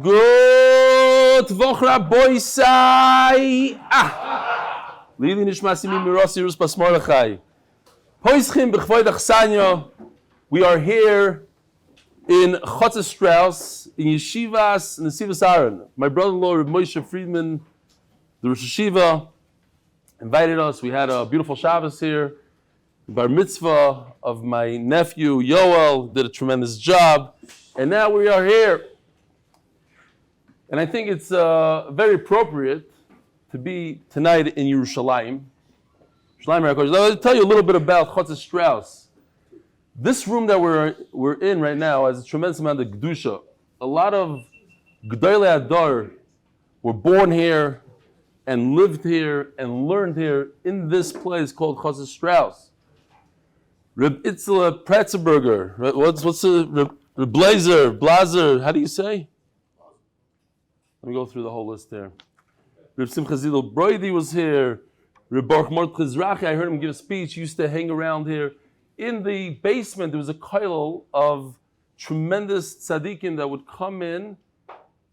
Good Voch Raboisai. Lili nishmasi mi mirosi rus pasmorachai. Poischim b'chvoid achsanyo. We are here in Chotzer Strauss, in Yeshivas, in the Sivas Ahron. My brother-in-law, Reb Moshe Friedman, the Rosh Hashiva, invited us. We had a beautiful Shabbos here. The bar mitzvah of my nephew, Yoel, did a tremendous job. And now we are here. And I think it's very appropriate to be tonight in Yerushalayim. I'll tell you a little bit about Chotzer Strauss. This room that we're in right now has a tremendous amount of Kedusha. A lot of G'dolei Adar were born here and lived here and learned here in this place called Chotzer Strauss. Reb Itzla Pretzelberger, what's the Reb Blazer, how do you say? Let me go through the whole list there. Reb Simcha Zidel Broidi was here. Reb Baruch Mordechai Zrachi, I heard him give a speech. He used to hang around here. In the basement, there was a kollel of tremendous tzaddikim that would come in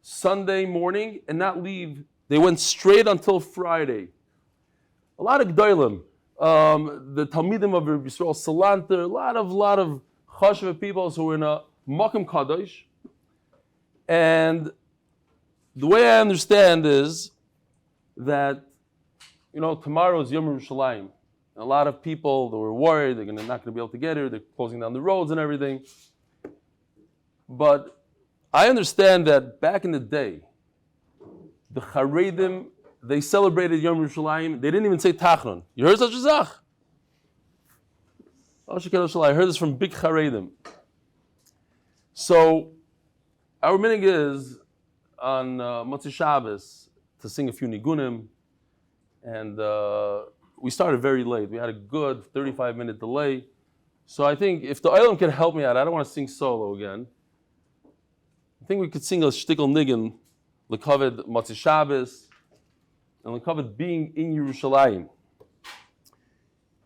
Sunday morning and not leave. They went straight until Friday. A lot of g'dolim, the Talmidim of Reb Yisrael Salanter, a lot of chashuv people who were in a Makom Kadosh. And the way I understand is that, tomorrow is Yom Yerushalayim. A lot of people, they were worried they're not going to be able to get here. They're closing down the roads and everything. But I understand that back in the day, the Charedim, they celebrated Yom Yerushalayim. They didn't even say Tachnun. You heard such a zach? I heard this from big Charedim. So our minhag is on Motzei Shabbos to sing a few nigunim, and we started very late. We had a good 35-minute delay. So I think if the Olam can help me out, I don't want to sing solo again. I think we could sing a shtickle nigun, Lakewood Motzei Shabbos, and Lakewood being in Yerushalayim.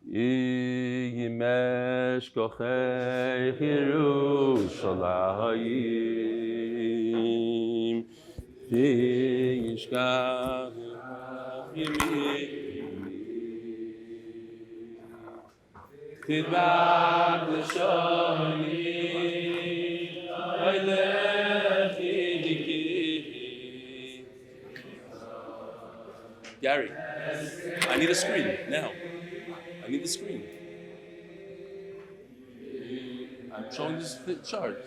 Yimesh kochei Yerushalayim, Yishkach Yimim. Tidbak l'shoni, Gary, I need a screen now. I need the screen. I'm showing this chart.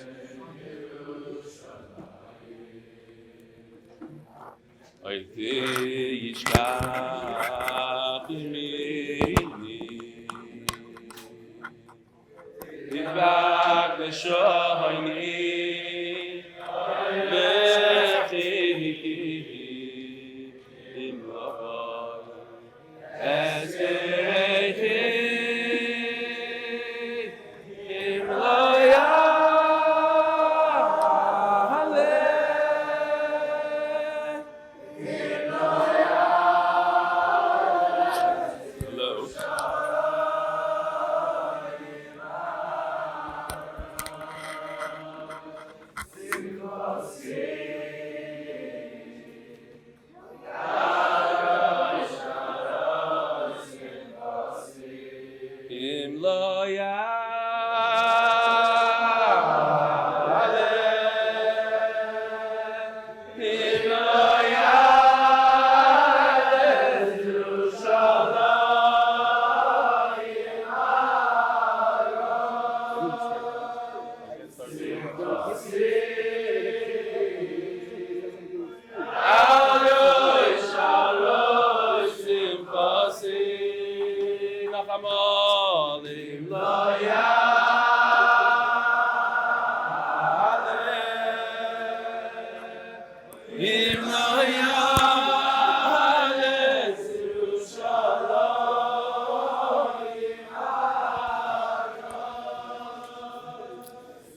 Back the shiny, as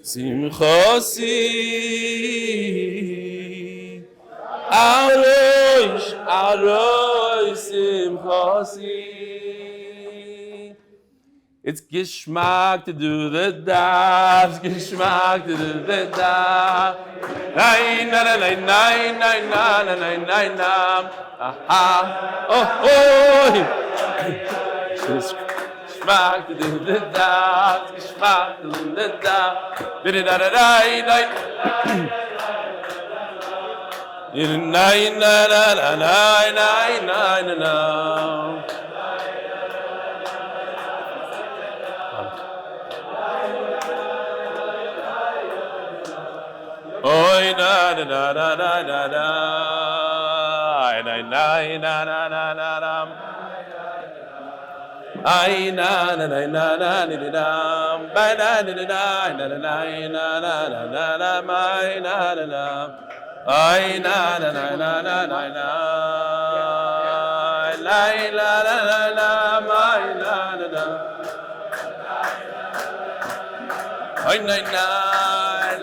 Simchasi, Arosh, Simchasi. It's Gishmak to do the daf, Gishmak to do the daf. Nine, nine, nine, nine, nine, nine, nine, nine, nine. Aha. Oh, oh. Geschmack, the da, geschmack, the da. Did it, da, da, da, nine, nine, nine, nine, nine, nine. Oi na na na na na na na na na na na na na na ay na na na na na na na by na na na na na na na na na na my na na na ay na na na na na na na la la la la la my na na na ay na na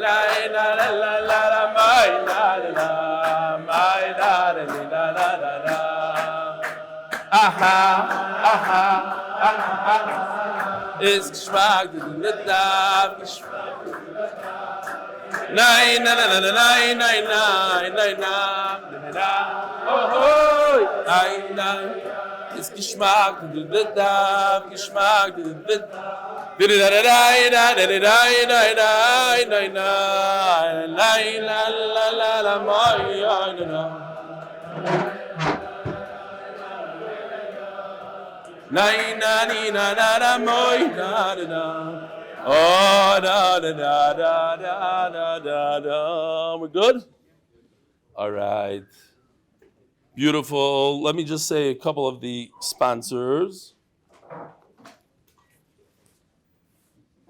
la la la la la my la la my la la la la aha aha aha is geschmack the da nein nein nein nein nein nein nein nein oh nein nein is geschmack the da geschmack the did it da da da da da da da la la la la my na na na my da oh da da da da da da da. We're good? All right. Beautiful. Let me just say a couple of the sponsors.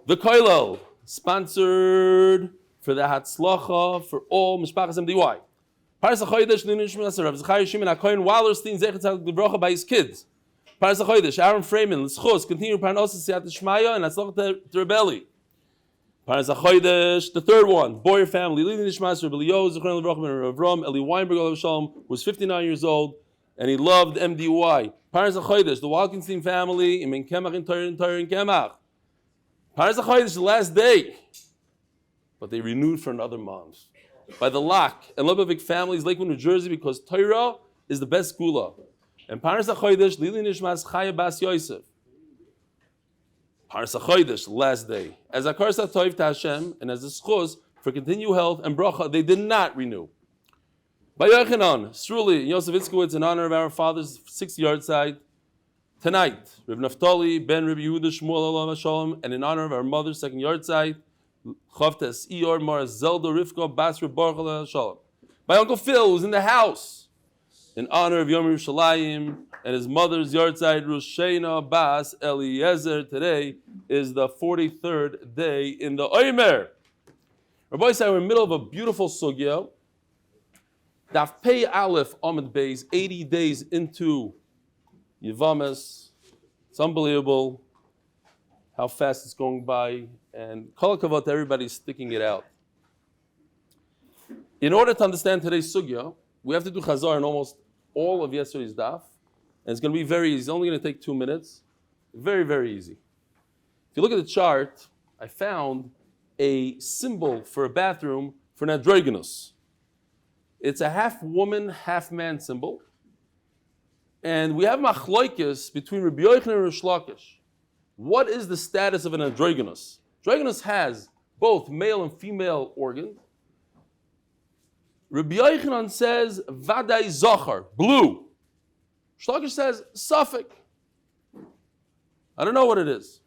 The Koilel, sponsored for the hatzlacha for all mishpachas MDY. Parnasah chodesh l'nishmas Rav Zechariah Shimon HaKohen Wowlerstein zechus the bracha by his kids. Parnasah chodesh Ahron Fraiman Lzchus continue parnasah siyadta dishmaya and hatzlacha terebeli. Parnasah chodesh, the third one, Boyer family leading dishmas Rabbi Elihu zechus Rav Eli Weinberg A was 59 years old and he loved MDY. Parnasah chodesh, the Wolkenstein family in Kemach and Torah and Kemach. Parnasah chodesh the last day, but they renewed for another month. By the Lock and Lebovic families, Lakewood, New Jersey, because Torah is the best segulah. And parnasah chodesh, Lili Nishmas Chaya Bas Yosef. Parnasah chodesh, last day. As HaKaras HaTov to Hashem, and as zechus for continued health and bracha, they did not renew. By Yochanan, Sruli, Yosef Itzkowitz, in honor of our father's 6th yard side, tonight, Rav Naftali, Ben Rabbi Yehuda Shmuel Olam Shalom, and in honor of our mother's 2nd yard side, Chavtes Ior Mar Zelda Rivka Bas Baruch Shalom. My Uncle Phil was in the house in honor of Yom Yerushalayim and his mother's yard side, Roshena Bas Eliezer. Today is the 43rd day in the Omer. Rabbi said we're in the middle of a beautiful sugya. Daf Aleph Amud Beis, 80 days into Yevamos. It's unbelievable how fast it's going by, and kol hakavod to everybody sticking it out. In order to understand today's sugya, we have to do chazar in almost all of yesterday's daf, and it's going to be very easy. It's only going to take 2 minutes. Very, very easy. If you look at the chart, I found a symbol for a bathroom for an androgynous. It's a half woman, half man symbol. And we have machloikis between Rabbi Yochanan and Rish Lakish. What is the status of an androgynous? Androgynous has both male and female organs. Rabbi Yochanan says vadai zachar, blue. Rish Lakish says safek. I don't know what it is.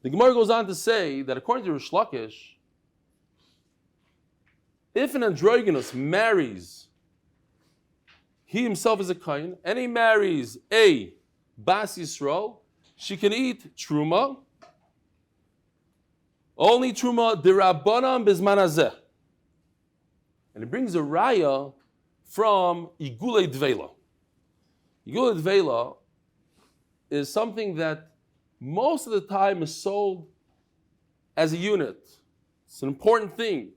The Gemara goes on to say that according to Rish Lakish, if an androgynous marries, he himself is a kahn, and he marries a Bas Yisrael, she can eat truma, only truma d'Rabbanan bizman hazeh. And it brings a raya from Igulei Dveila. Igulei Dveila is something that most of the time is sold as a unit. It's an important thing.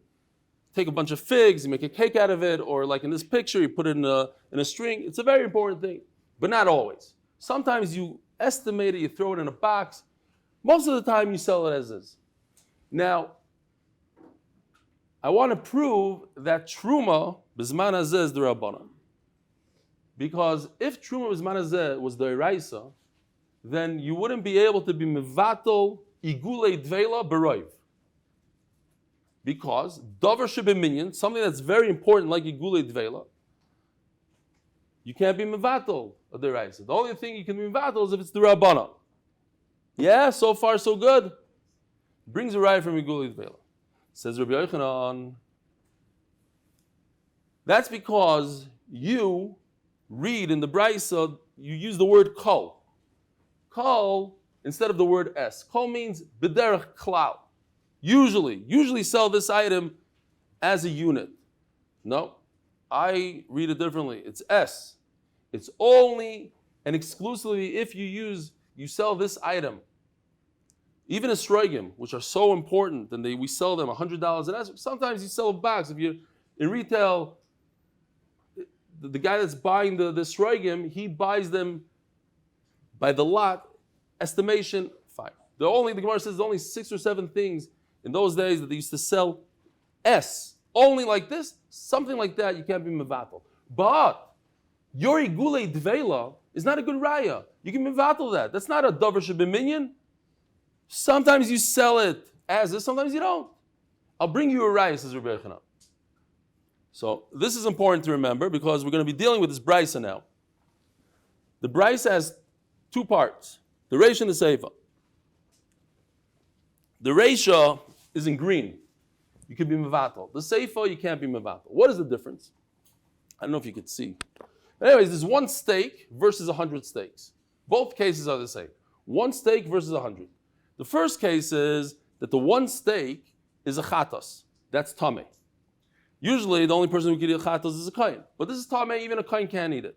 Take a bunch of figs, you make a cake out of it, or like in this picture, you put it in a string. It's a very important thing, but not always. Sometimes you estimate it, you throw it in a box. Most of the time you sell it as is. Now, I want to prove that Truma B'zman Hazeh is the Rabbanan. Because if Truma B'zman Hazeh was the Eraisa, then you wouldn't be able to be Mevatel Igulei Dveila B'roiv. Because Dover Shebeminyan, something that's very important like Igulei Dveila, you can't be Mevatel of the Eraisa. The only thing you can be Mevatel is if it's the Rabbanan. Yeah, so far so good. Brings a raya from Igulei Dveila. Says Rabbi Yochanan, that's because you read in the Brisa, you use the word kol. Kol instead of the word es. Kol means b'derech klal. Usually sell this item as a unit. No, I read it differently. It's es. It's only and exclusively if you sell this item. Even esrogim, which are so important, and we sell them $100 an es. Sometimes you sell a box. If you're in retail, the guy that's buying the esrogim, he buys them by the lot, estimation, fine. The Gemara says there's only 6 or 7 things in those days that they used to sell es. Only like this, something like that, you can't be mevatel. But your igulei dveila is not a good raya. You can mevatel that. That's not a davar shebeminyan. Sometimes you sell it as is, sometimes you don't. I'll bring you a raya, says Rabbi Yochanan. So this is important to remember because we're going to be dealing with this brisa now. The brisa has 2 parts, the reisha and the seifa. The reisha is in green. You can be mevatel. The seifa, you can't be mevatel. What is the difference? I don't know if you could see. Anyways, there's 1 steak versus 100 steaks. Both cases are the same. 1 steak versus 100. The first case is that the 1 steak is a chatas. That's tameh. Usually, the only person who can eat a chatas is a kahén. But this is tameh, even a kahén can't eat it.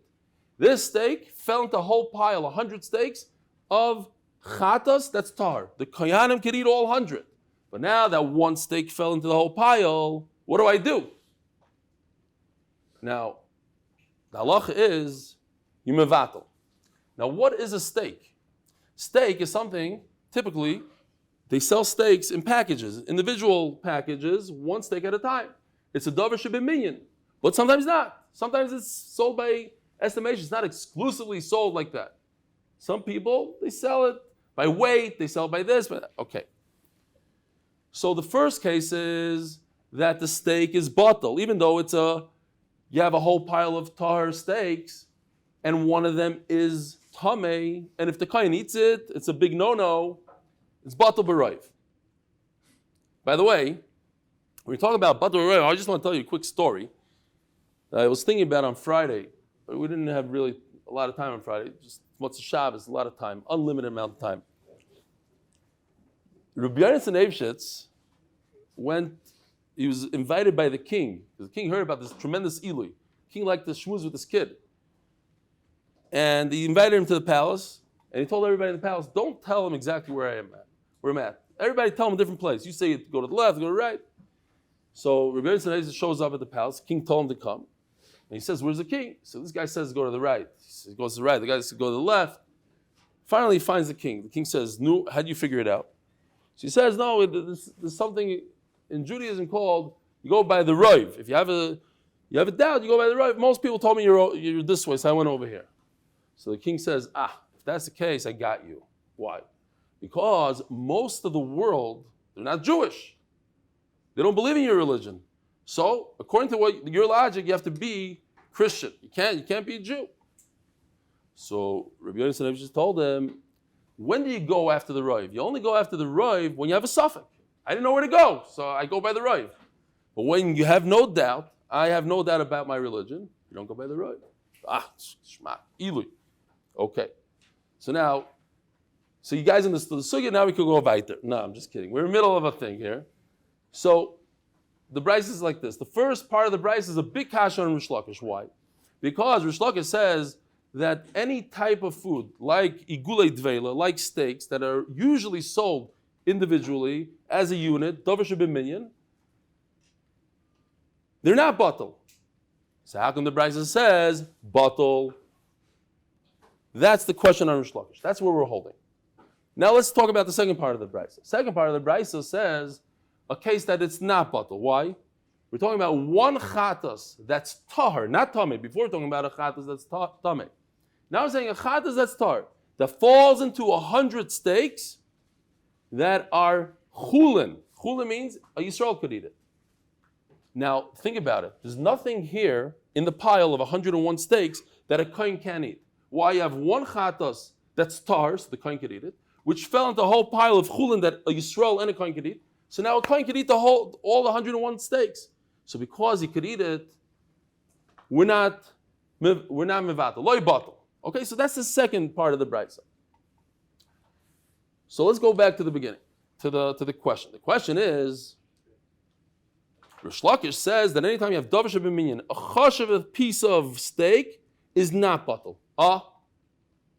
This steak fell into a whole pile, 100 steaks of chatas, that's tar. The kohanim can eat all 100. But now that 1 steak fell into the whole pile, what do I do? Now, the halacha is, you mevatel. Now, what is a steak? Steak is something, typically, they sell steaks in packages, individual packages, 1 steak at a time. It's a davar shebeminyan, but sometimes not. Sometimes it's sold by estimation. It's not exclusively sold like that. Some people, they sell it by weight, they sell it by this, but okay. So the first case is that the steak is batel, even though you have a whole pile of tahar steaks, and one of them is tameh, and if the kohen eats it, it's a big no-no. It's batel b'roiv. By the way, when we talk about batel b'roiv, I just want to tell you a quick story that I was thinking about on Friday. But we didn't have really a lot of time on Friday. Just what's the Shabbos, a lot of time, unlimited amount of time. Rabbi Lzchus he was invited by the king, because the king heard about this tremendous Eli. The king liked to schmooze with this kid. And he invited him to the palace, and he told everybody in the palace, don't tell him exactly where I'm at. Everybody tell him a different place. You say go to the left, go to the right. So Rabbi Lzchus shows up at the palace. The king told him to come. And he says, where's the king? So this guy says, go to the right. He goes to the right. The guy says, go to the left. Finally, he finds the king. The king says, no, how'd you figure it out? So he says, no, there's something in Judaism called, you go by the roiv. If you have a doubt, you go by the roiv. Most people told me you're this way, so I went over here. So the king says, if that's the case, I got you. Why? Because most of the world, they're not Jewish. They don't believe in your religion. So, according to your logic, you have to be Christian. You can't be a Jew. So Rabbi Yosef just told them, when do you go after the roiv? You only go after the roiv when you have a suffix. I didn't know where to go, so I go by the roiv. But when you have no doubt, I have no doubt about my religion, you don't go by the roiv. Shema, Eli. Okay. So you guys understood the sugya, now we could go weiter. No, I'm just kidding. We're in the middle of a thing here. So the brisa is like this. The first part of the brisa is a big kasha on Rish Lakish. Why? Because Rish Lakish says that any type of food, like igulei dveila, like steaks, that are usually sold individually as a unit, davar shebeminyan, they're not batel. So how come the brisa says batel? That's the question on Rish Lakish. That's where we're holding. Now let's talk about the second part of the brisa. Second part of the brisa says a case that it's not batel. Why? We're talking about one chatas that's tahar, not tameh. Before we're talking about a chatas that's tameh. Now we're saying a chatas that's tahar, that falls into 100 steaks that are chulin. Chulin means a Yisrael could eat it. Now think about it. There's nothing here in the pile of 101 steaks that a kohen can't eat. Why? You have one chatas that's tahar, so the kohen could eat it, which fell into a whole pile of chulin that a Yisrael and a kohen could eat. So now a kohen could eat all the 101 steaks. So because he could eat it, we're not mevatel, loy batel. Okay, so that's the second part of the brayso. So let's go back to the beginning, to the question. The question is, Lzchus says that anytime you have davar shebeminyan, a chashav piece of steak is not batel.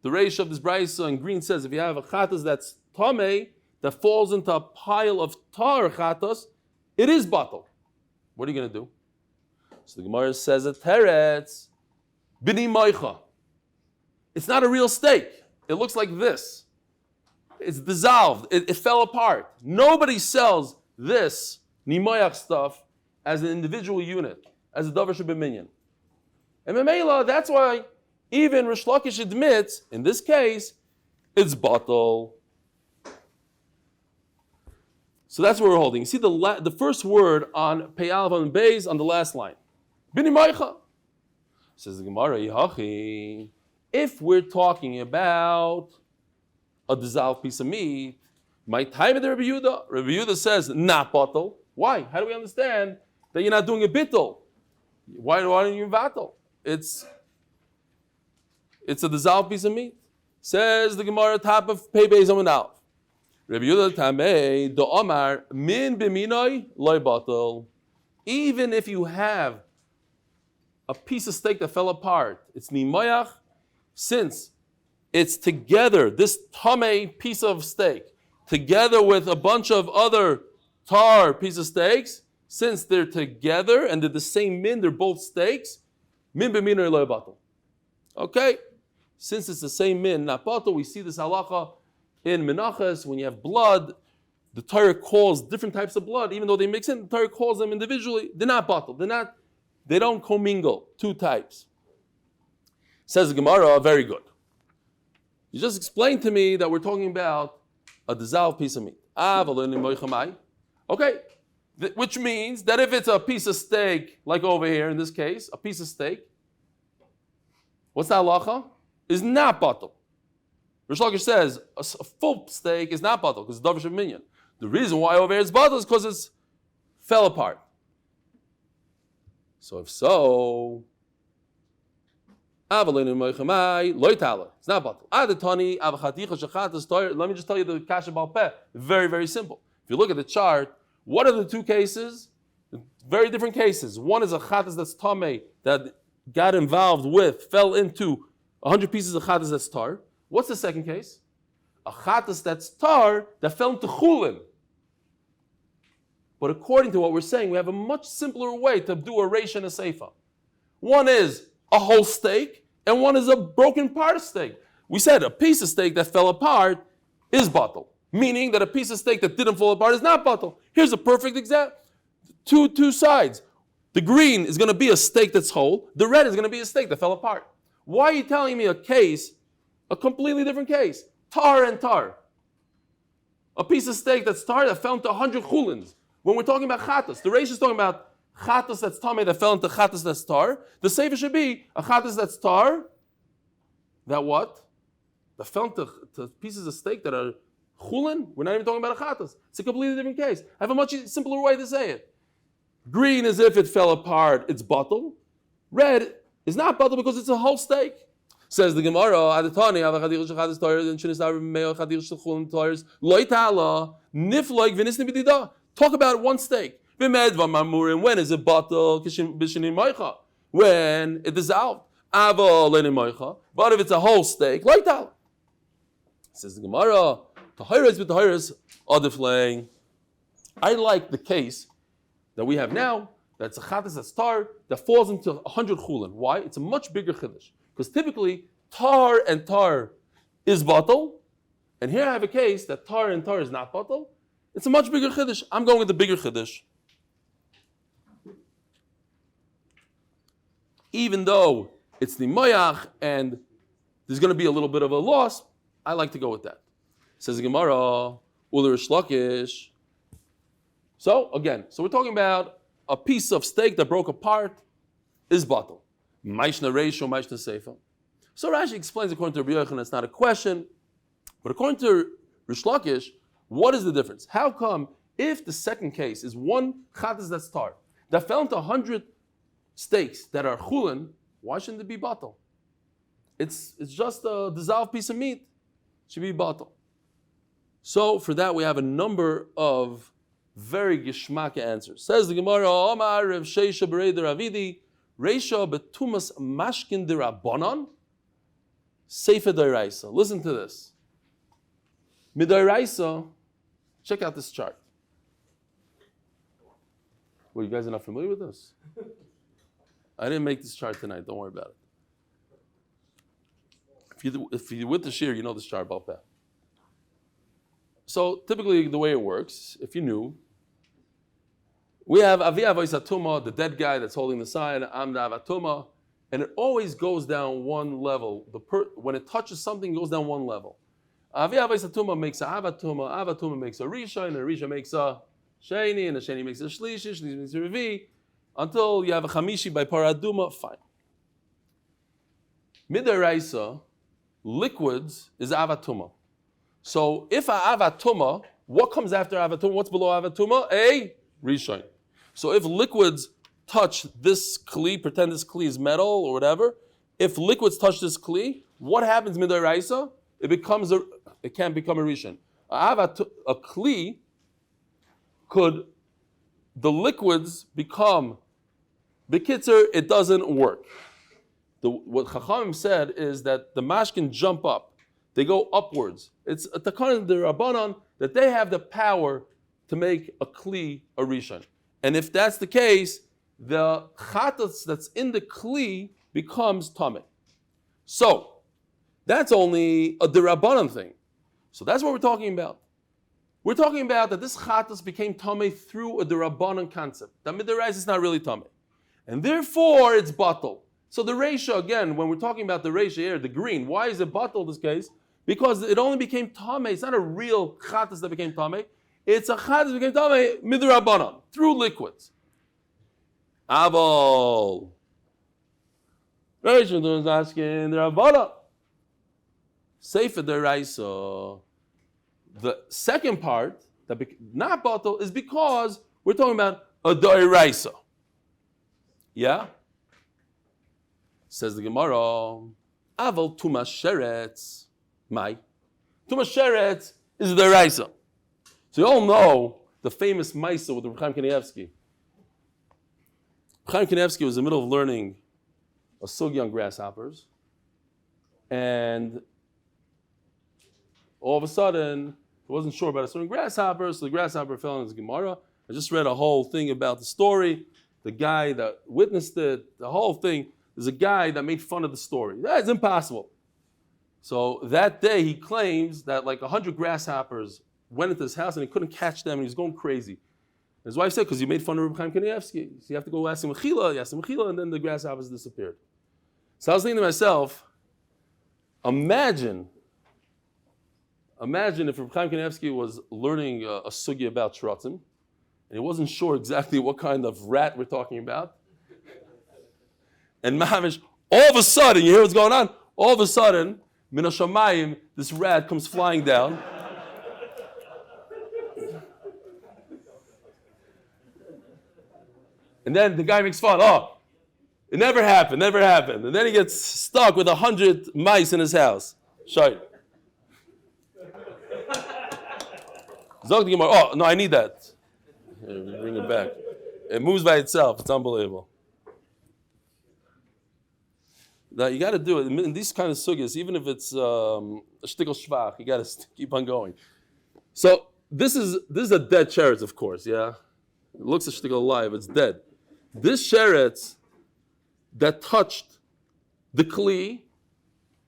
The reish of this brayso in green says if you have a chatas that's tameh that falls into a pile of tar chatas, it is batel. What are you going to do? So the Gemara says at Teretz, bini moicha. It's not a real steak. It looks like this. It's dissolved. It fell apart. Nobody sells this nimoyach stuff as an individual unit, as a davar shebeminyan. And memela, that's why even Lzchus admits, in this case, it's batel. So that's what we're holding. You see the first word on Pei Aleph Amud Beis on the last line. Bini moicha. Says the Gemara, Yihachi. If we're talking about a dissolved piece of meat, my time of the Rabbi Yehuda says not batel. Why? How do we understand that you're not doing a bittul? Why don't you vatel? It's a dissolved piece of meat. Says the Gemara, top of Pei Beis Amud Aleph. Rabbi Yehuda Tamei do Omar min b'minoi loy batel. Even if you have a piece of steak that fell apart, it's nimayach, since it's together, this tamei piece of steak, together with a bunch of other tar piece of steaks, since they're together and they're the same min, they're both steaks, min b'minoi loy batel. Okay? Since it's the same min, not batel, we see this halacha in Menachos, when you have blood, the Torah calls different types of blood, even though they mix in, the Torah calls them individually. They're not batel. They don't commingle. Two types. Says the Gemara, very good. You just explained to me that we're talking about a dissolved piece of meat. Okay, which means that if it's a piece of steak, like over here in this case, a piece of steak, what's the halacha? Is not batel. Lzchus says a full steak is not batel because it's davar shebeminyan. The reason why over here it's batel is because it's fell apart. So if so, it's not batel. Let me just tell you the kasha bal peh. Very, very simple. If you look at the chart, what are the two cases? Very different cases. One is a chatas that's tameh that got involved with, fell into 100 pieces of chatas that's tar. What's the second case? A chatas that's tar that fell into chulin. But according to what we're saying, we have a much simpler way to do a reish and a seifa. One is a whole steak, and one is a broken part of steak. We said a piece of steak that fell apart is batel, meaning that a piece of steak that didn't fall apart is not batel. Here's a perfect example. Two sides. The green is going to be a steak that's whole. The red is going to be a steak that fell apart. Why are you telling me a completely different case? Tar and tar. A piece of steak that's tar that fell into 100 chulins. When we're talking about chatas, the reish is talking about chatas that's tameh that fell into chatas that's tar. The seifa should be a chatas that's tar. That what? That fell into pieces of steak that are chulin. We're not even talking about a chatas. It's a completely different case. I have a much simpler way to say it. Green is if it fell apart, it's batel. Red is not batel because it's a whole steak. Says the Gemara, talk about one steak. When is it batel? When it dissolved. But if it's a whole steak, says the Gemara, I like the case that we have now, that's a chatas that's tar, that falls into 100 chulin. Why? It's a much bigger chiddush. Because typically, tar and tar is batel, and here I have a case that tar and tar is not batel. It's a much bigger chiddush. I'm going with the bigger chiddush. even though it's the moyach and there's going to be a little bit of a loss, I like to go with that. Says the Gemara, Lzchus. So again, we're talking about a piece of steak that broke apart is batal. Maishna reisho, maishna seifa. So Rashi explains according to Rabbi Yochanan, it's not a question, but according to Lzchus, what is the difference? How come if the second case is one chatas that's tar that fell into 100 steaks that are chulin, why shouldn't it be batal? It's just a dissolved piece of meat. It should be batal. So for that we have a number of very gishmaka answers. Says the Gemara, Omar Rav Sheisha Berei Ravidi, Reisha betumas mashkin derabanan, seifa d'oraisa. Listen to this. Midoraisa, check out this chart. Well, you guys are not familiar with this? I didn't make this chart tonight. Don't worry about it. If you're with the shir, you know this chart about that. So typically the way it works, if you knew, we have Avi Avois Atuma, the dead guy that's holding the sign, Amda Avatuma, and it always goes down one level. When it touches something, it goes down one level. Avi Avois Atuma makes a Avatuma makes a Risha, and a Risha makes a Sheni, and a Sheni makes a Shlishi, Shlishi makes a Revi, until you have a Chamishi by Paraduma, fine. Midaraisa, liquids is Avatuma. So if a Avatuma, what comes after Avatuma? What's below Avatuma? A Rishon. So if liquids touch this kli, pretend this kli is metal or whatever, if liquids touch this kli, what happens midaraisa? It can't become a Rishon. A kli the liquids become B'kitzer, it doesn't work. What Chachamim said is that the mashkin jump up. They go upwards. It's a takan de Rabbanan that they have the power to make a kli a rishon. And if that's the case, the chatas that's in the kli becomes tameh. So that's only a de Rabbanan thing. So that's what we're talking about. We're talking about that this chatas became tameh through a de Rabbanan concept. That midarais is not really tameh. And therefore it's batal. So the reisha, again, when we're talking about the reisha here, the green, why is it batal this case? Because it only became tameh. It's not a real chatas that became tameh. It's a chatas that became tameh midrabanan, through liquids. Aval. Reisha is asking the Rabbana. Sefer deraisa. The second part, that not batal, is because we're talking about a deraisa. Yeah? Says the Gemara, Aval tumas sheretz, mai. Tumas sheretz is the deraisa. So you all know the famous Maisa with Reb Chaim Kanievsky. Reb Chaim Kanievsky was in the middle of learning a sugi on grasshoppers, and all of a sudden, he wasn't sure about a certain grasshopper, so the grasshopper fell in his Gemara. I just read a whole thing about the story, the guy that witnessed it, the whole thing. There's a guy that made fun of the story. That's impossible. So that day he claims that like 100 grasshoppers went into his house and he couldn't catch them and he was going crazy. His wife said, because you made fun of Reb Chaim Kanievsky. So you have to go ask him Mechila, you asked him Mechila, and then the grasshoppers disappeared. So I was thinking to myself, imagine if Reb Chaim Kanievsky was learning a sugi about shratzim, and he wasn't sure exactly what kind of rat we're talking about. And Mahamish, all of a sudden, you hear what's going on? All of a sudden, Min HaShamayim, this rat comes flying down. And then the guy makes fun. Oh, it never happened. And then he gets stuck with 100 mice in his house. Shite. Zog the Gemara, oh, no, I need that. Here, bring it back. It moves by itself. It's unbelievable. Now, you got to do it. In these kind of sugyas, even if it's a shtickle shvach, you got to keep on going. So this is a dead sheretz, of course, yeah? It looks a shtickle alive, it's dead. This sheretz that touched the kli,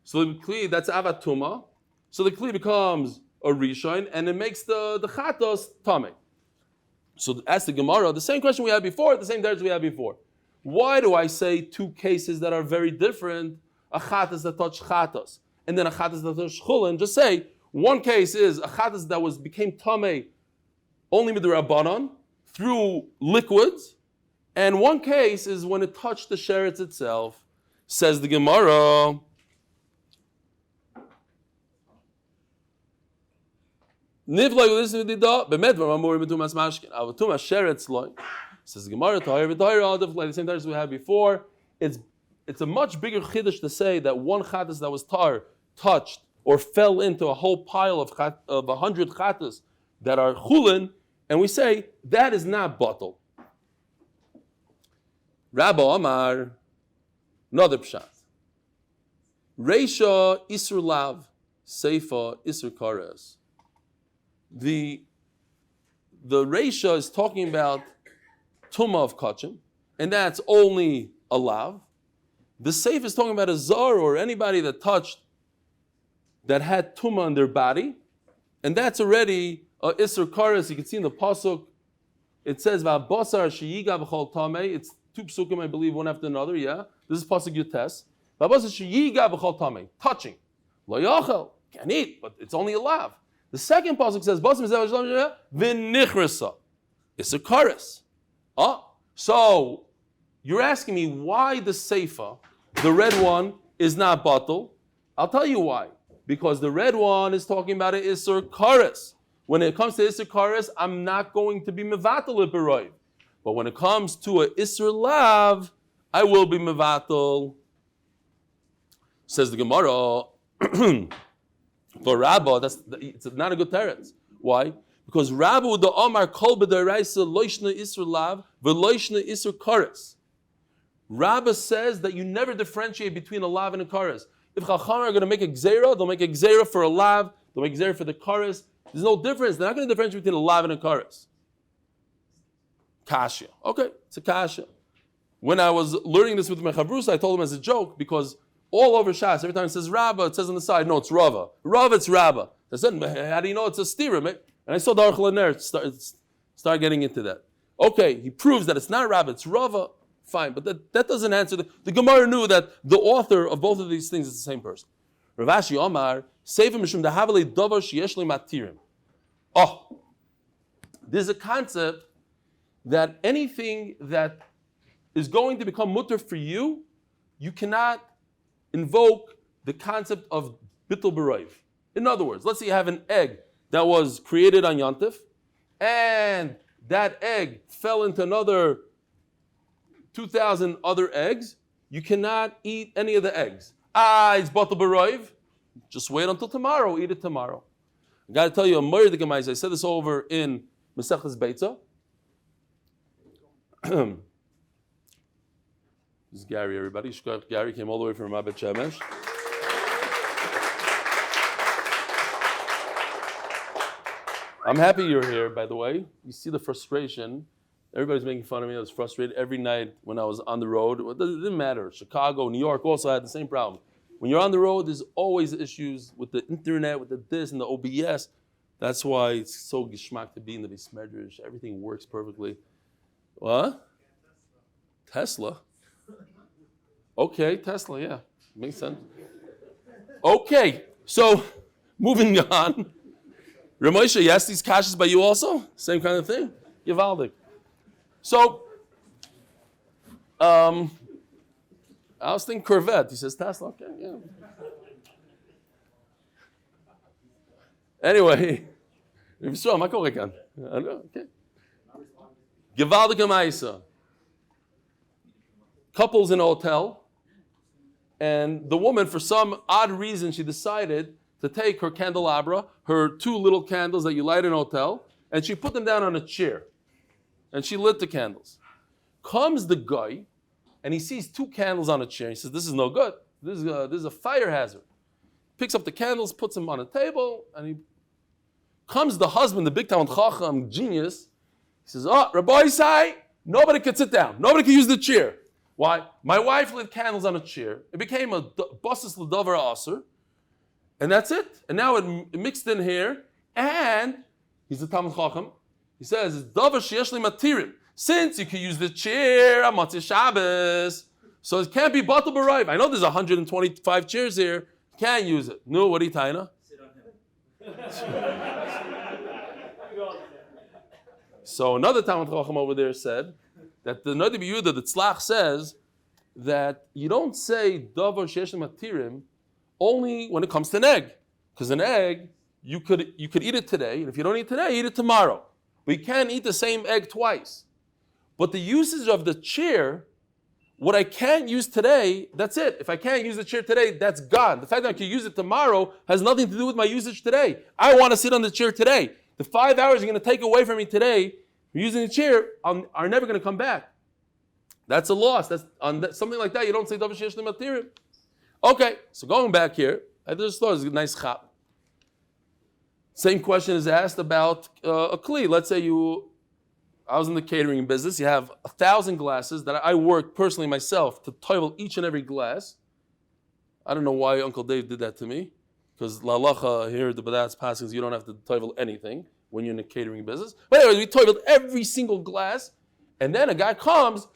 so the kli, that's avatuma, so the kli becomes a rishon, and it makes the chatos tameh. So ask the Gemara, the same question we had before, the same darts we had before. Why do I say two cases that are very different? A chattas that touch chattas, and then a chattas that touch chulin. Just say one case is a chattas that became tamei only with the rabbanon through liquids, and one case is when it touched the sheretz itself. Says the Gemara. Says the Gemara, like the same time as we had before, it's a much bigger chiddush to say that one chattas that was touched or fell into a whole pile of 100 chattas that are chulin, and we say that is not batal. Rabbi Amar, another pshat. Reisha isur lav, seifa isur kares. The Reisha is talking about tumah of kachim, and that's only a lav. The Seif is talking about a zar or anybody that had tumah on their body, and that's already a isur kares. You can see in the pasuk, it says va'basar sheyiga b'chol tamei. It's two psukim, I believe, one after another. Yeah, this is pasuk yutes. Va'basar sheyiga b'chol tamei, touching. Lo yachel, can't eat, but it's only a lav. The second pasuk says, "V'nichrasa." It's a kares. So you're asking me why the seifa, the red one, is not batal? I'll tell you why. Because the red one is talking about an isur kares. When it comes to isur kares, I'm not going to be mevatel iberoiv. But when it comes to a isur lav, I will be mevatel. Says the Gemara. For Rabba, it's not a good teretz. Why? Because Rabba the Omar kol b'daraisa loishna isur lav v'loishna isur kares. Rabba says that you never differentiate between a lav and a kares. If Chacham are going to make a gzeira, they'll make a gzeira for a lav, they'll make a gzeira for the kares. There's no difference. They're not going to differentiate between a lav and a kares. Kasha. Okay, it's a kasha. When I was learning this with my chavrus, I told him as a joke because all over Shas, every time it says Rabba, it says on the side, no, it's Rava. Rava, it's Rabba. I said, how do you know it's a stira? And I saw the Archel Ner start getting into that. Okay, he proves that it's not Rabba, it's Rava. Fine, but that doesn't answer. The Gemara knew that the author of both of these things is the same person. Rav Ashi Omar, Seifim Mishum Dahavale Davar Sheyesh Matirim. There's a concept that anything that is going to become mutter for you, you cannot invoke the concept of bittul b'roiv. In other words, let's say you have an egg that was created on Yantif, and that egg fell into another 2,000 other eggs. You cannot eat any of the eggs. It's bittul b'roiv. Just wait until tomorrow. Eat it tomorrow. I got to tell you a murder gemais. I said this over in Masechtas Beitza. This is Gary, everybody. Gary came all the way from Rabbi Shemesh. I'm happy you're here, by the way. You see the frustration. Everybody's making fun of me. I was frustrated every night when I was on the road. It didn't matter. Chicago, New York also had the same problem. When you're on the road, there's always issues with the internet, with the this and the OBS. That's why it's so geschmack to be in the Bismedrish. Everything works perfectly. What? Tesla? Okay, Tesla, yeah. Makes sense. Okay, so moving on. Ramosha, you asked these kashas by you also? Same kind of thing? Yavaldik. So, I was thinking Corvette. He says Tesla, okay, yeah. Anyway, okay. Givaldik Amaisa. Couples in a hotel, and the woman, for some odd reason, she decided to take her candelabra, her two little candles that you light in a hotel, and she put them down on a chair. And she lit the candles. Comes the guy, and he sees two candles on a chair. He says, this is no good. This is a fire hazard. Picks up the candles, puts them on a table, and comes the husband, the big town chacham, genius. He says, Rabbi Isai, nobody can sit down. Nobody can use the chair. Why? My wife lit candles on a chair. It became a basis l'davar aser, and that's it. And now it mixed in here, and he's a Talmud Chacham. He says, it's davar sheyesh li matirim. Since you can use the chair on Motzei Shabbos, so it can't be batal b'raiv. I know there's 125 chairs here. Can't use it. No, what are you taina? Sit on him. So another Talmud Chacham over there said that the Nadi B'Yehuda, the Tzlach, says that you don't say davar sheyesh matirim only when it comes to an egg, because an egg you could eat it today, and if you don't eat today, eat it tomorrow. But you can't eat the same egg twice. But the usage of the chair, what I can't use today, that's it. If I can't use the chair today, that's gone. The fact that I can use it tomorrow has nothing to do with my usage today. I want to sit on the chair today. The 5 hours you're going to take away from me today, using the chair, are never going to come back. That's a loss. That's on something like that. You don't say davar sheyesh matirim. Okay, so going back here, I just thought it was a nice chap. Same question is asked about a kli. Let's say I was in the catering business. You have 1,000 glasses that I worked personally myself to toivel each and every glass. I don't know why Uncle Dave did that to me, because la'alacha here the Badat's passing is you don't have to toivel anything when you're in the catering business. But anyway, we toiveled every single glass, and then a guy comes,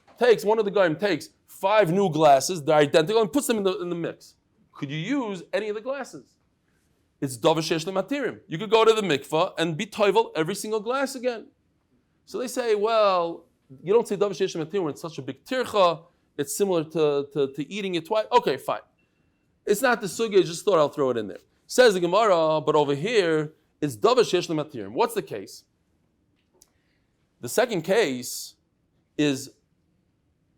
one of the guys takes 5 new glasses, they're identical, and puts them in the mix. Could you use any of the glasses? It's davar sheyesh matirim. You could go to the mikvah and be toivel every single glass again. So they say, well, you don't say davar sheyesh matirim when it's such a big tircha. It's similar to eating it twice. Okay, fine. It's not the sugya, I just thought I'll throw it in there. Says the Gemara, but over here, it's davar sheyesh matirim. What's the case? The second case is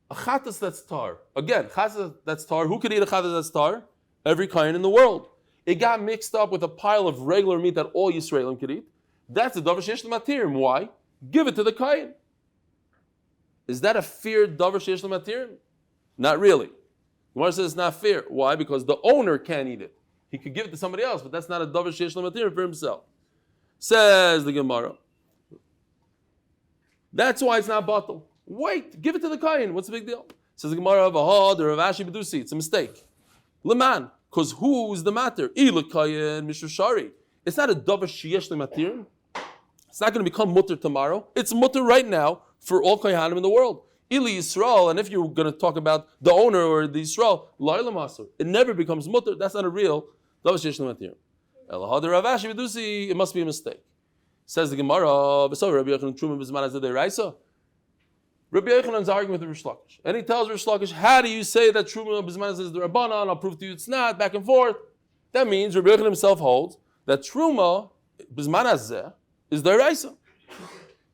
a chatas that's tar. Again, chatas that's tar. Who could eat a chatas that's tar? Every kohen in the world. It got mixed up with a pile of regular meat that all Yisraelim could eat. That's a davar sheyesh matirim. Why? Give it to the kohen. Is that a fair davar sheyesh matirim? Not really. The Gemara says it's not fair. Why? Because the owner can't eat it. He could give it to somebody else, but that's not a davar sheyesh matirim for himself. Says the Gemara. That's why it's not batal. Wait, give it to the kohen. What's the big deal? Says the Gemara of Ahad or Rav Ashi Bedusi. It's a mistake. Leman, because who's the matter? Eli kohen mishur shari. It's not a davar sheyesh matirim. It's not going to become mutter tomorrow. It's mutter right now for all kohanim in the world. Eli Yisrael, and if you're going to talk about the owner or the Yisrael, l'ilo masur. It never becomes mutter. That's not a real davar sheyesh matirim. Elahad Rav Ashi Bedusi. It must be a mistake. Says the Gemara. Rabbi Yochanan Truma b'zman hazeh d'oraisa. Rabbi Yochanan's arguing with Rish Lakish, and he tells Rish Lakish, how do you say that Truma b'zman hazeh is the Rabbanan? I'll prove to you it's not. Back and forth. That means Rabbi Yochanan himself holds that Truma b'zman hazeh is the Raisa.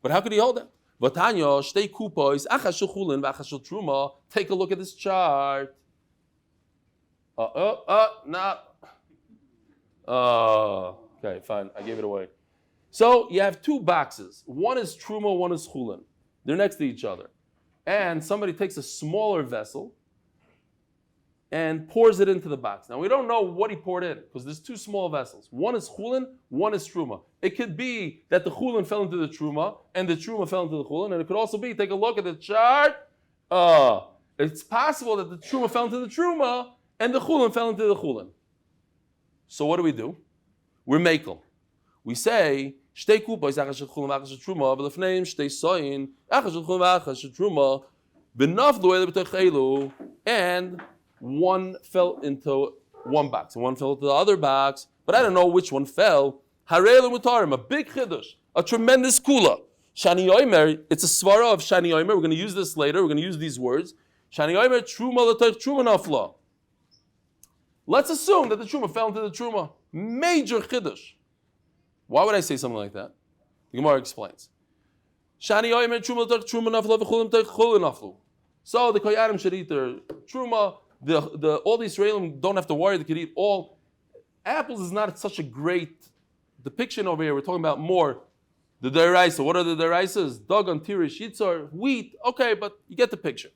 But how could he hold that? Vatanya shtei kupois achas shel chulin v'achas shel Truma. Take a look at this chart. Okay, fine. I gave it away. So you have 2 boxes. One is Truma, one is chulin. They're next to each other. And somebody takes a smaller vessel and pours it into the box. Now, we don't know what he poured in because there's 2 small vessels. One is chulin, one is truma. It could be that the chulin fell into the truma and the truma fell into the chulin. And it could also be, take a look at the chart. It's possible that the truma fell into the truma and the chulin fell into the chulin. So what do? We're makel. We say, shtei kupois achas shel chulin v'achas shel truma, v'lefneim shtei soyin achas shel chulin v'achas shel truma, v'naflu ele b'toch eilu, and one fell into one box, and one fell into the other box, but I don't know which one fell. Harelu mutarim, a big chiddush, a tremendous kula. Shani Yomer, it's a svara of Shani Yomer. We're going to use this later. We're going to use these words. Shani Yomer, truma l'toch truma nafla. Let's assume that the truma fell into the truma. Major chiddush. Why would I say something like that? The Gemara explains. Shani Yomer, truma l'toch truma nafla v'chulim l'toch chulin naflu. So the koyanim should eat their truma. All the Israelim don't have to worry; they could eat all. Apples is not such a great depiction over here. We're talking about more the deraisa. What are the deraisas? Dagan, tirish, yitzar, wheat. Okay, but you get the picture.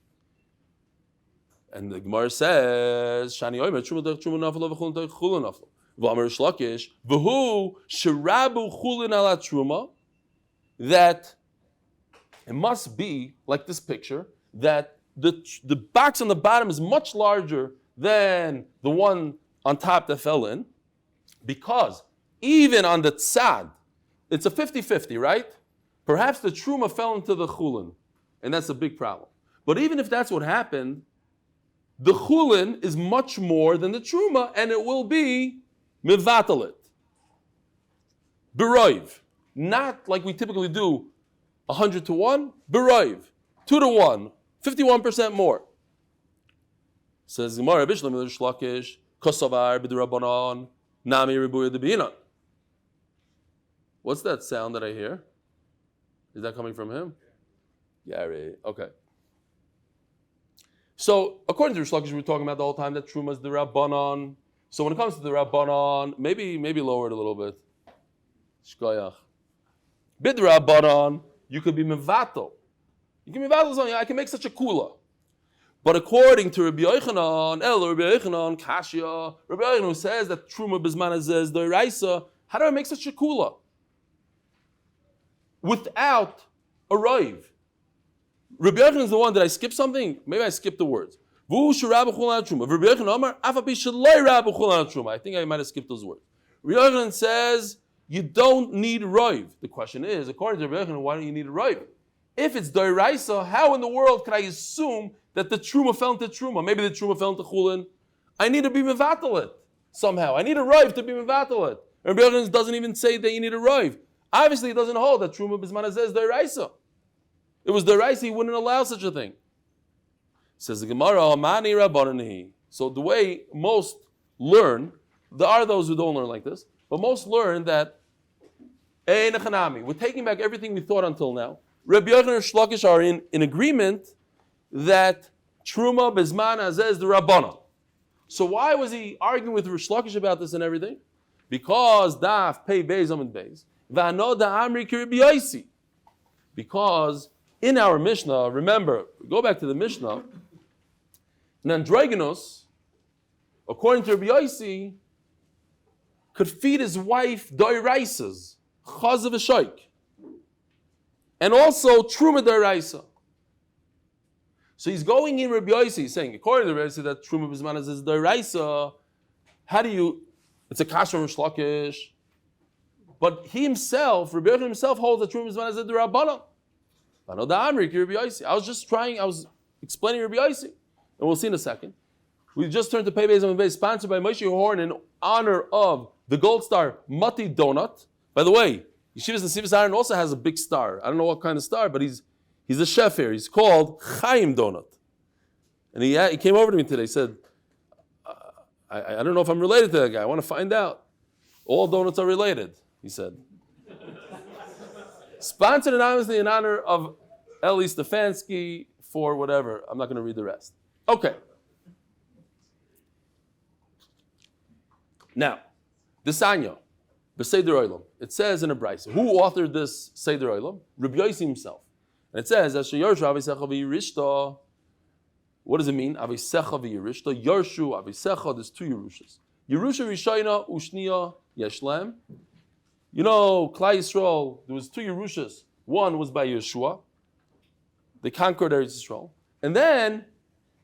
And the Gemara says, "Shani oimer truma naflo v'chulin chulin naflo." V'amar shlakish v'hu sherabu chulin ala truma. That it must be like this picture that. The box on the bottom is much larger than the one on top that fell in, because even on the tzad, it's a 50-50, right? Perhaps the truma fell into the chulin, And that's a big problem. But even if that's what happened, the chulin is much more than the truma, and it will be mivatalit. Beroiv. Not like we typically do 100 to 1, beroiv. 2 to 1, 51% more. Says Gemara, Bishlam Lzchus, Kosovar b'durabanan, Nami ribuya debinan. What's that sound that I hear? Is that coming from him? Yeah, okay. So, according to Lzchus, we were talking about the whole time that Truma is the Rabbanon. So when it comes to the Rabbanon, maybe lower it a little bit. Shkoyach. Bid Rabbanon, you could be mevatel. You can be mevatel something. I can make such a kula. But according to Rabbi Yochanan, Kashya, Rabbi Yochanan says that Truma Bizman is Doiraisa, how do I make such a kula? Without a raiv. Rabbi Yochanan is the one, did I skip something? Maybe I skipped the words. I think I might have skipped those words. Rabbi Yochanan says, you don't need raiv. The question is, according to Rabbi Yochanan, why don't you need a raiv? If it's Doiraisa, how in the world can I assume that the truma fell into truma? Maybe the truma fell into chulin. I need to be mevatalit somehow. I need a raiv to be mevatalit. Rabbi Yochanan doesn't even say that you need a raiv. Obviously, it doesn't hold that truma bisman is Doiraisa. It was Doiraisa, he wouldn't allow such a thing. Says the Gemara, Mani Rabbanani. So the way most learn, there are those who don't learn like this, but most learn that we're taking back everything we thought until now. Rabbi Yochanan and Lzchus are in agreement that Truma Bezman Hazeh is the Rabbanah. So why was he arguing with Lzchus about this and everything? Because Daf Pei Beis Amud Beis V'ano da Amri ki Rabbi Yosi. Because in our Mishnah, remember, go back to the Mishnah, an androgynous, according to Rabbi Yosi, could feed his wife doiraisas, chaz of a shaykh, and also truma doiraisa. So he's going in Rabbi Yosi, he's saying, according to Rabbi Yosi, that truma bisman is doiraisa. How do you? It's a kasher from Lzchus, but he himself, Rabbi Yosi himself, holds that truma bisman is the rabbanon. I was explaining Rabbi Yosi, and we'll see in a second. We just turned to Pei Beis Amud Beis, sponsored by Moshe Horn in honor of the gold star Mati Donut. By the way, Yeshivas Nesivos Ahron also has a big star. I don't know what kind of star, but he's a chef here. He's called Chaim Donut. And he came over to me today. He said, I don't know if I'm related to that guy. I want to find out. All donuts are related, he said. Sponsored anonymously in honor of Eli Stefansky for whatever. I'm not going to read the rest. Okay. Now, the Sanya, the Seder Olam. It says in a brisa. Who authored this Seder Olam? Rabbi Yosi himself. And it says, what does it mean? Avisecha v'yirishta. Yarshu, avisecha, there's two Yerushas. Yerusha Rishayna, Ushniya, Yeshlem. You know, Klai Yisrael, there was two Yerushas. One was by Yeshua. They conquered Eretz Yisrael. And then,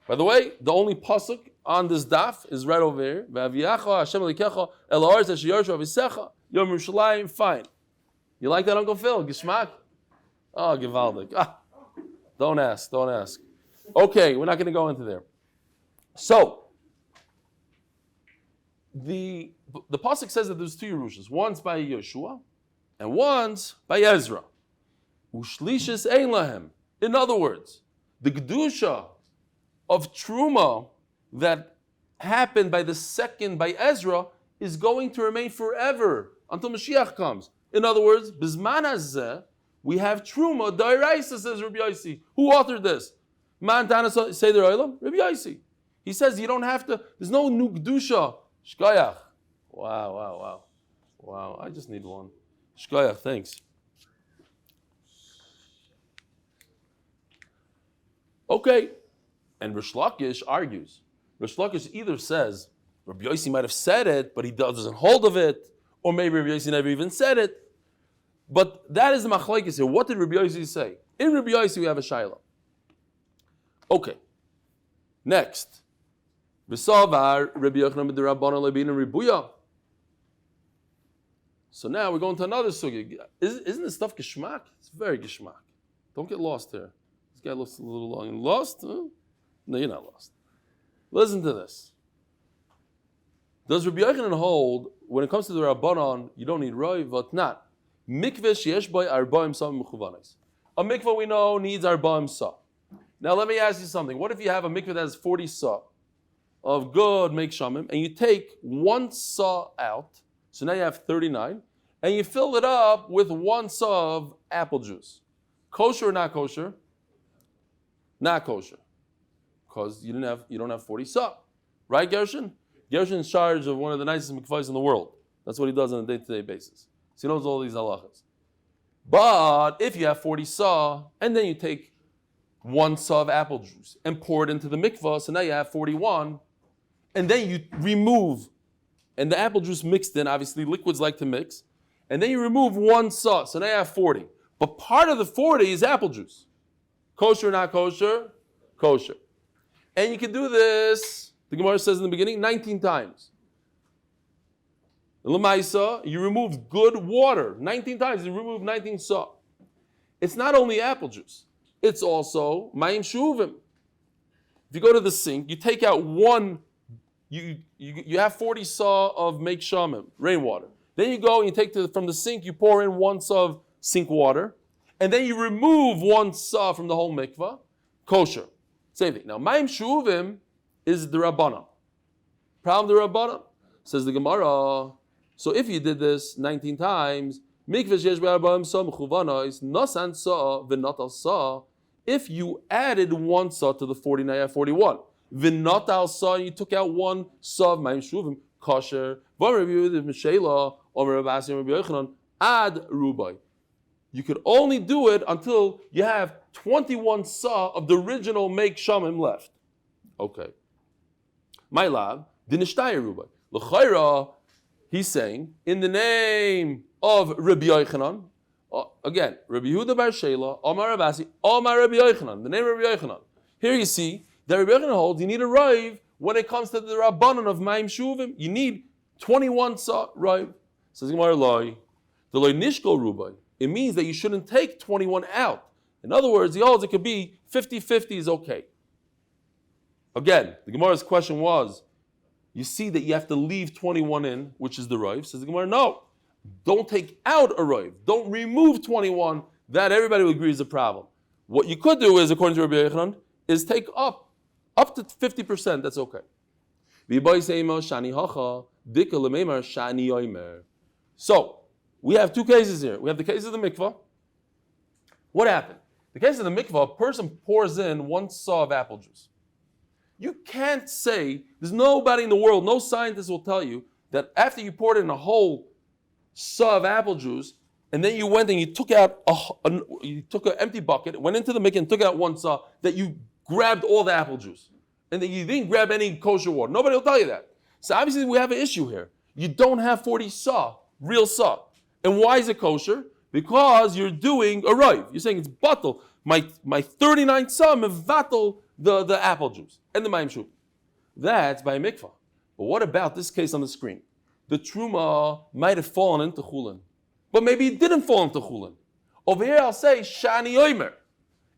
by the way, the only pasuk on this daf is right over here. V'aviyacha Hashem elikecha el haaretz asher yarshu avisecha yom Yerushalayim. Fine. You like that, Uncle Phil? Gishmak? Oh, gewaldig. Don't ask. Okay, we're not going to go into there. So, the pasuk says that there's two Yerushas. One's by Yeshua, and one's by Ezra. Ushlishis ein lahem. In other words, the Kedusha of Truma that happened by the second by Ezra is going to remain forever until Mashiach comes. In other words, Bizman hazeh, we have Truma Doiraisa, says Rabbi Yosi. Who authored this? Man Tana Seder Olam? Rabbi Yosi. He says you don't have to, there's no new Kedusha. Shkoyach. Wow. I just need one. Shkoyach, thanks. Okay. And Lzchus argues. Lzchus either says, Rabbi Yosi might have said it, but he doesn't hold of it, or maybe Rabbi Yosi never even said it. But that is the machlokes here. What did Rabbi Yosi say? In Rabbi Yosi we have a shayla. Okay. Next. V'savar Rabbi Yochanan b'derabbanan lebina ribuya. So now we're going to another sugya. Isn't this stuff geschmack? It's very geschmack. Don't get lost here. This guy looks a little long and lost. Huh? No, you're not lost. Listen to this. Does Rabbi Yochanan hold, when it comes to the Rabbanon, you don't need Roiv, but not? Mikveh sheyesh boi arba'im sa mechuvanos. A mikveh we know needs arba'im sa. Now let me ask you something. What if you have a mikveh that has 40 sa of good make shamim, and you take one sa out, so now you have 39, and you fill it up with one sa of apple juice. Kosher or not kosher? Not kosher. Because you don't have 40 sa. Right, Gershon? Gershon is in charge of one of the nicest mikvahs in the world. That's what he does on a day-to-day basis. So he knows all these halachas. But if you have 40 sa, and then you take one sa of apple juice and pour it into the mikvah, so now you have 41, and then you remove, and the apple juice mixed in, obviously liquids like to mix, and then you remove one sa, so now you have 40. But part of the 40 is apple juice. Kosher or not kosher? Kosher. And you can do this, the Gemara says in the beginning, 19 times. In Lamaisa, you remove good water. 19 times, you remove 19 sa. It's not only apple juice. It's also mayim shuvim. If you go to the sink, you take out one, you have 40 sa of make shamim, rainwater. Then you go and you take from the sink, you pour in one sa of sink water, and then you remove one sa from the whole mikvah, kosher. Same thing. Now, mayim shuvim is the Rabbanan. Problem the Rabbanan. Says the Gemara, so if you did this 19 times, mikveh sheyesh b'arba'im sa mechuvanos, nasan sa v'natal sa, if you added one sa to the 40, now you have 41. V'natal sa, you took out one sa of mayim shuvim, kosher. Ad rubai. You could only do it until you have 21 sa of the original make shamim left. Okay. My lab, dinishtaya rubai. L'chayra, he's saying, in the name of Rabbi Yochanan, again, Rabbi Yehuda bar Shela, Omar Rabasi, Omar Rabbi Yochanan, the name of Rabbi Yochanan. Here you see that Rabbi Yochanan holds you need a raiv when it comes to the Rabbanon of Mayim Shuvim. You need 21 sa raiv. Says Gemara Loi, the Loi Nishko Rubai. It means that you shouldn't take 21 out. In other words, he holds it could be 50-50 is okay. Again, the Gemara's question was, you see that you have to leave 21 in, which is the raiv. Says the Gemara, no. Don't take out a raiv. Don't remove 21. That everybody will agree is a problem. What you could do is, according to Rabbi Yochanan, is take up to 50%. That's okay. So, we have two cases here. We have the case of the mikvah. What happened? The case of the mikvah, a person pours in one sa of apple juice. You can't say, there's nobody in the world, no scientist will tell you that after you poured in a whole sa of apple juice, and then you went and you took out you took an empty bucket, went into the mikvah and took out one sa, that you grabbed all the apple juice. And then you didn't grab any kosher water. Nobody will tell you that. So obviously we have an issue here. You don't have 40 sa, real sa. And why is it kosher? Because you're doing a raiv. You're saying it's batal. My 39 sa mevatel the apple juice and the mayim shuv. That's by a mikvah. But what about this case on the screen? The truma might have fallen into chulin, but maybe it didn't fall into chulin. Over here I'll say shani oimer.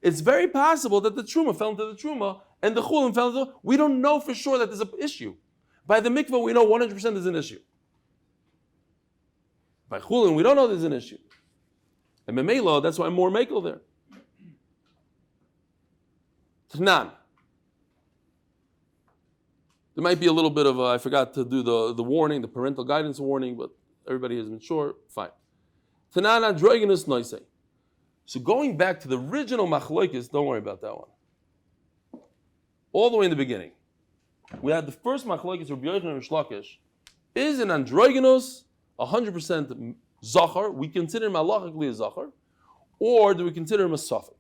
It's very possible that the truma fell into the truma and the chulin fell into. We don't know for sure that there's an issue. By the mikvah we know 100% there's an issue. By chulin we don't know there's an issue. And memela, that's why I'm more makel there. Tanan. There might be a little bit of I forgot to do the warning, the parental guidance warning, but everybody has been sure. Fine. Tanan androgynous noise. So going back to the original machlokes, don't worry about that one. All the way in the beginning, we had the first machlokes, Rabbi Yochanan and Lzchus, is an androgynous 100% zachar. We consider him halachically a zachar, or do we consider him a suffix?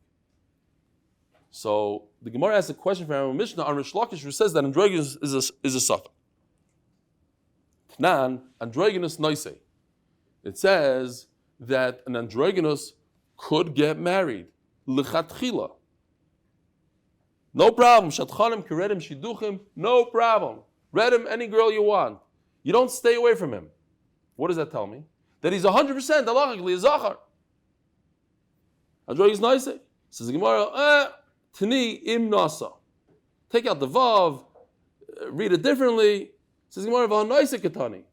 So the Gemara asks a question from our Mishnah on Lzchus, who says that androgynous is a suffix. Tanan androgynous noise. It says that an androgynous could get married. Lechatchila. No problem. Shatchanim keredim shiduchim. No problem. Read him any girl you want. You don't stay away from him. What does that tell me? That he's 100% halachically a zachar. Androgynous noise. Says the Gemara, Tani im nasa. Take out the vav, read it differently. It says Gemara v'hanoise ketani.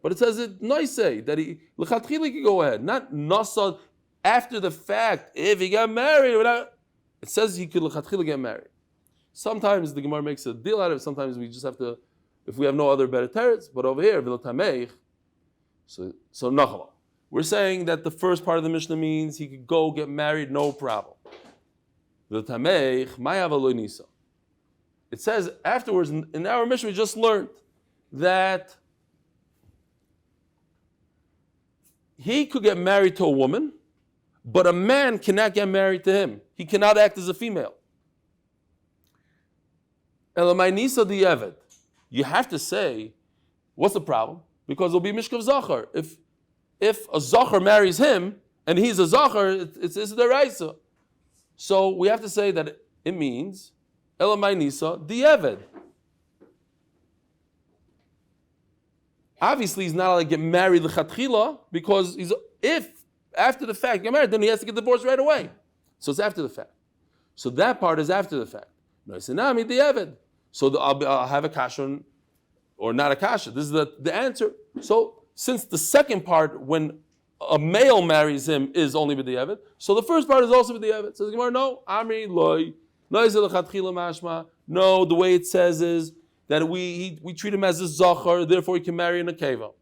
But it says it noise that he lechatchila can go ahead, not nasa after the fact. If he got married, it says he could lechatchila get married. Sometimes the Gemara makes a deal out of it. Sometimes we just have to, if we have no other better teretz. But over here, v'lotameich. So nachala. We're saying that the first part of the Mishnah means he could go get married, no problem. V'lotameich mayav aloy nisa. It says afterwards in our Mishnah we just learned that he could get married to a woman, but a man cannot get married to him. He cannot act as a female. You have to say, what's the problem? Because it'll be mishkav zachar. If a zachar marries him and he's a zachar, it's deraisa. So we have to say that it means elamai nisa di'eved. Obviously, he's not allowed to get married l'chatchila because if after the fact get married, then he has to get divorced right away. So it's after the fact. So that part is after the fact. No, Noisenami di'eved. So I'll have a kasha or not a kasha. This is the answer. So since the second part, when a male marries him, is only b'di'eved, so the first part is also b'di'eved. So the Gemara, no, Amri loy, no, the way it says is that we treat him as a zachar, therefore he can marry in a keva.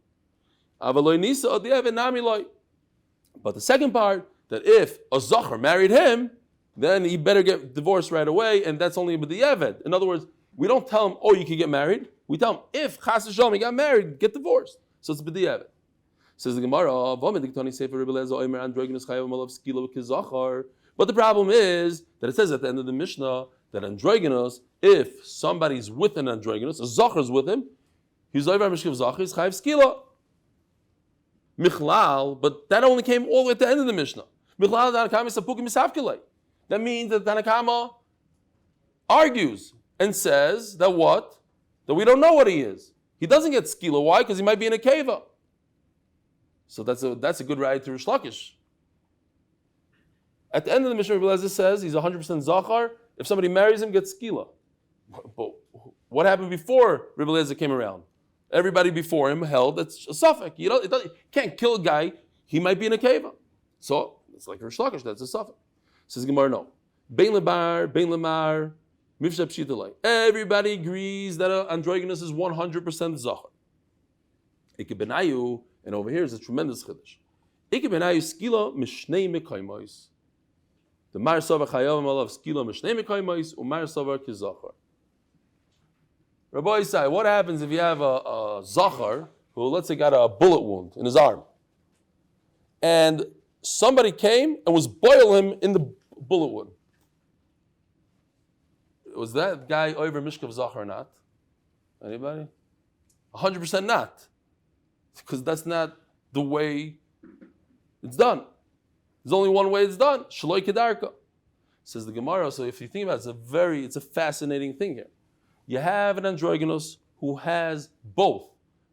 But the second part, that if a zachar married him, then he better get divorced right away, and that's only b'di'eved. In other words, we don't tell him, oh, you can get married. We tell him, if chas v'shalom he got married, get divorced. So it's b'di'eved. Says the Gemara, but the problem is that it says at the end of the Mishnah that androgynous, if somebody's with an androgynous, a zachar's with him, he's over mishkav zachar, he's chayav segulah. Michlal, but that only came all the way at the end of the Mishnah. Michlal Tanakama sapukim misafkilei. That means that Tanakama argues and says that what? That we don't know what he is. He doesn't get segulah. Why? Because he might be in a keva. So that's a good ride to Rish Lakish. At the end of the Mishnah, Rebbe Eliezer says he's 100% zachar. If somebody marries him, gets segulah. But what happened before Rebbe Eliezer came around? Everybody before him held that's a suffix. You can't kill a guy. He might be in a keva. So it's like Rish Lakish. That's a suffix. Says Gemara, no. Bein lebar, bein lemar, mifsheh pshitalei. Everybody agrees that androgynous is 100% zachar. Ike benayu. And over here is a tremendous chiddush. Ike benayu skila mishnei mekaymois. The mar savar chayav malav skila mishnei mekaymois umar savar kizachar. Rabbi Isai, what happens if you have a zachar who, let's say, got a bullet wound in his arm, and somebody came and was boiling him in the bullet wound? Was that guy over mishkav zachar or not? Anybody? 100% not. Because that's not the way it's done. There's only one way it's done. Shaloi kedarka. Says the Gemara. So if you think about it, it's a fascinating thing here. You have an androgynous who has both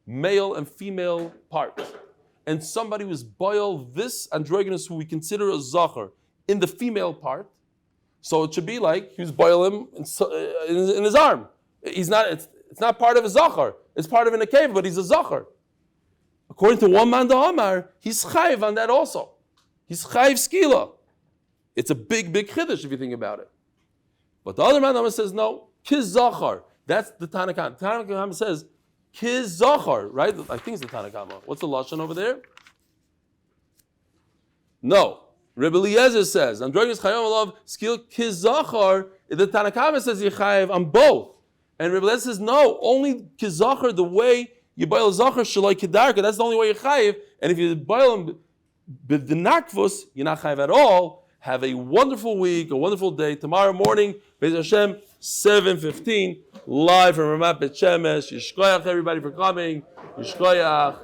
male and female parts. And somebody was boiled this androgynous who we consider a zachar in the female part. So it should be like he was boiling him in his arm. It's not part of a zachar. It's part of an cave, but he's a zachar. According to one man Amar, he's chayiv on that also. He's chayiv skila. It's a big chiddush if you think about it. But the other man Amar says no, kiz zachar. That's the Tanakama. Tanakama says kiz zachar, right? I think it's the Tanakama. What's the lashon over there? No, Rebbe Eliezer says androgynous chayav alav skil kiz zachar. The Tanakama says you're chayiv on both, and Rebbe Eliezer says no, only kiz zachar the way. You boil zachar shaloi kedarka. That's the only way you're chayiv. And if you boil them b'nakvus, you're not chayiv at all. Have a wonderful week, a wonderful day. Tomorrow morning, Beis Hashem, 7:15, live from Ramat Bet Shemesh. Yishkoyach everybody for coming. Yishkoyach.